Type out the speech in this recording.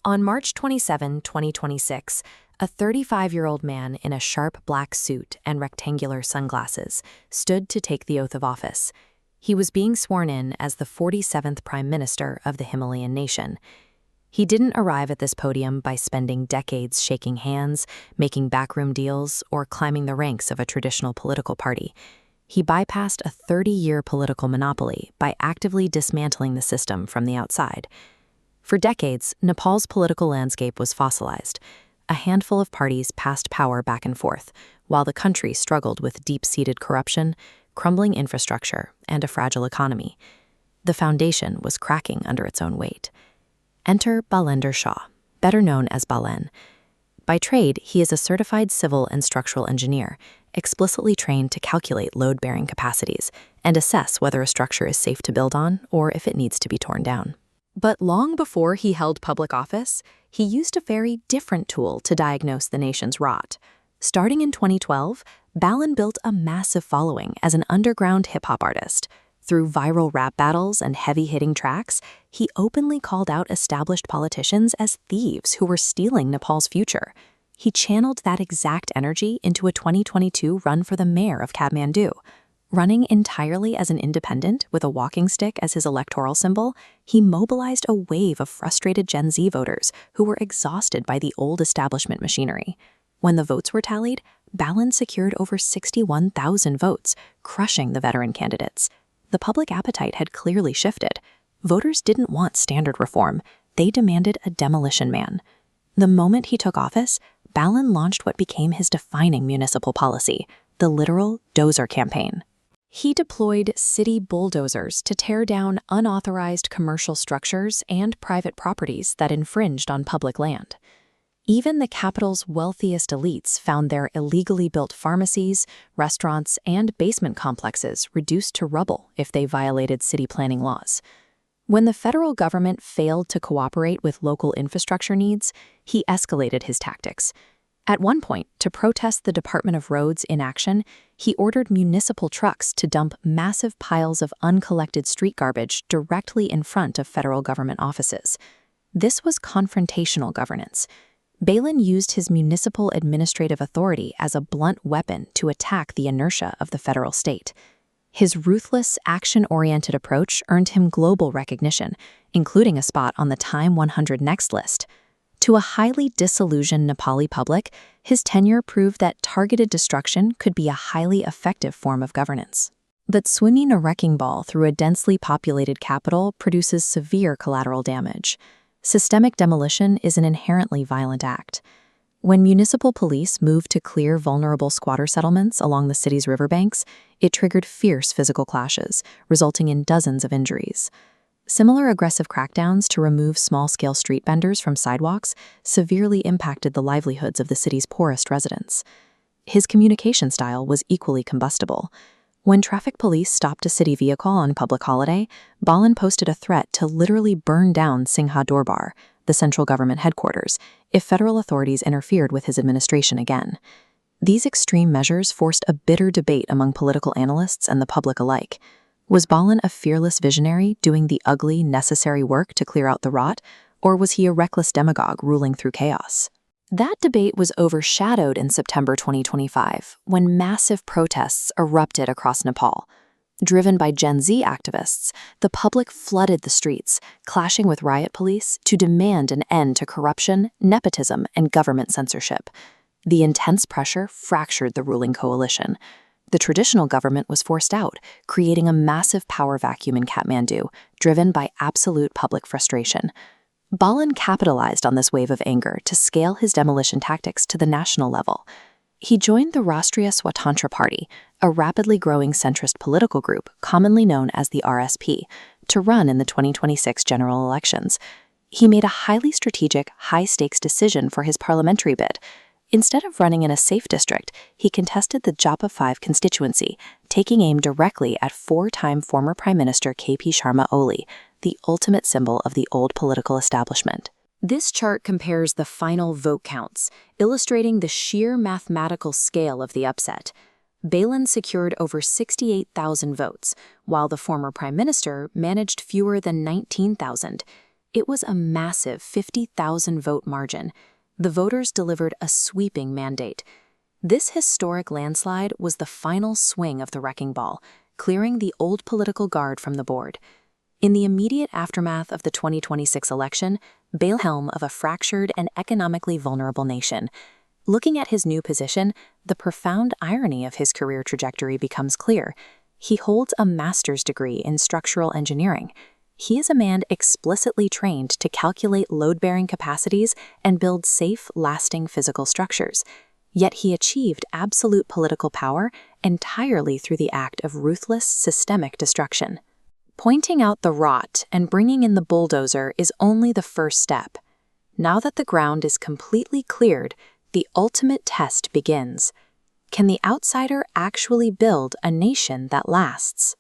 On March 27, 2026, a 35-year-old man in a sharp black suit and rectangular sunglasses stood to take the oath of office. He was being sworn in as the 47th Prime Minister of the Himalayan nation. He didn't arrive at this podium by spending decades shaking hands, making backroom deals, or climbing the ranks of a traditional political party. He bypassed a 30-year political monopoly by actively dismantling the system from the outside. For decades, Nepal's political landscape was fossilized. A handful of parties passed power back and forth, while the country struggled with deep-seated corruption, crumbling infrastructure, and a fragile economy. The foundation was cracking under its own weight. Enter Balen Shah, better known as Balen. By trade, he is a certified civil and structural engineer, explicitly trained to calculate load-bearing capacities and assess whether a structure is safe to build on or if it needs to be torn down. But long before he held public office, he used a very different tool to diagnose the nation's rot. Starting in 2012, Balen built a massive following as an underground hip-hop artist. Through viral rap battles and heavy-hitting tracks, he openly called out established politicians as thieves who were stealing Nepal's future. He channeled that exact energy into a 2022 run for the mayor of Kathmandu. Running entirely as an independent with a walking stick as his electoral symbol, he mobilized a wave of frustrated Gen Z voters who were exhausted by the old establishment machinery. When the votes were tallied, Balen secured over 61,000 votes, crushing the veteran candidates. The public appetite had clearly shifted. Voters didn't want standard reform. They demanded a demolition man. The moment he took office, Balen launched what became his defining municipal policy, the literal dozer campaign. He deployed city bulldozers to tear down unauthorized commercial structures and private properties that infringed on public land. Even the capital's wealthiest elites found their illegally built pharmacies, restaurants, and basement complexes reduced to rubble if they violated city planning laws. When the federal government failed to cooperate with local infrastructure needs, he escalated his tactics. At one point, to protest the Department of Roads' inaction, he ordered municipal trucks to dump massive piles of uncollected street garbage directly in front of federal government offices. This was confrontational governance. Balen used his municipal administrative authority as a blunt weapon to attack the inertia of the federal state. His ruthless, action-oriented approach earned him global recognition, including a spot on the Time 100 Next list. To a highly disillusioned Nepali public, his tenure proved that targeted destruction could be a highly effective form of governance. But swinging a wrecking ball through a densely populated capital produces severe collateral damage. Systemic demolition is an inherently violent act. When municipal police moved to clear vulnerable squatter settlements along the city's riverbanks, it triggered fierce physical clashes, resulting in dozens of injuries. Similar aggressive crackdowns to remove small-scale street vendors from sidewalks severely impacted the livelihoods of the city's poorest residents. His communication style was equally combustible. When traffic police stopped a city vehicle on public holiday, Balen posted a threat to literally burn down Singha Dorbar, the central government headquarters, if federal authorities interfered with his administration again. These extreme measures forced a bitter debate among political analysts and the public alike. Was Balen a fearless visionary doing the ugly, necessary work to clear out the rot, or was he a reckless demagogue ruling through chaos? That debate was overshadowed in September 2025, when massive protests erupted across Nepal. Driven by Gen Z activists, the public flooded the streets, clashing with riot police to demand an end to corruption, nepotism, and government censorship. The intense pressure fractured the ruling coalition. The traditional government was forced out, creating a massive power vacuum in Kathmandu, driven by absolute public frustration. Balen capitalized on this wave of anger to scale his demolition tactics to the national level. He joined the Rastriya Swatantra party, a rapidly growing centrist political group commonly known as the RSP, to run in the 2026 general elections. He made a highly strategic, high-stakes decision for his parliamentary bid. Instead of running in a safe district, he contested the Japa 5 constituency, taking aim directly at four-time former Prime Minister KP Sharma Oli, the ultimate symbol of the old political establishment. This chart compares the final vote counts, illustrating the sheer mathematical scale of the upset. Balen secured over 68,000 votes, while the former Prime Minister managed fewer than 19,000. It was a massive 50,000-vote margin. The voters delivered a sweeping mandate. This historic landslide was the final swing of the wrecking ball, clearing the old political guard from the board. In the immediate aftermath of the 2026 election, Bale helm of a fractured and economically vulnerable nation. Looking at his new position, the profound irony of his career trajectory becomes clear. He holds a master's degree in structural engineering. He is a man explicitly trained to calculate load-bearing capacities and build safe, lasting physical structures. Yet he achieved absolute political power entirely through the act of ruthless, systemic destruction. Pointing out the rot and bringing in the bulldozer is only the first step. Now that the ground is completely cleared, the ultimate test begins. Can the outsider actually build a nation that lasts?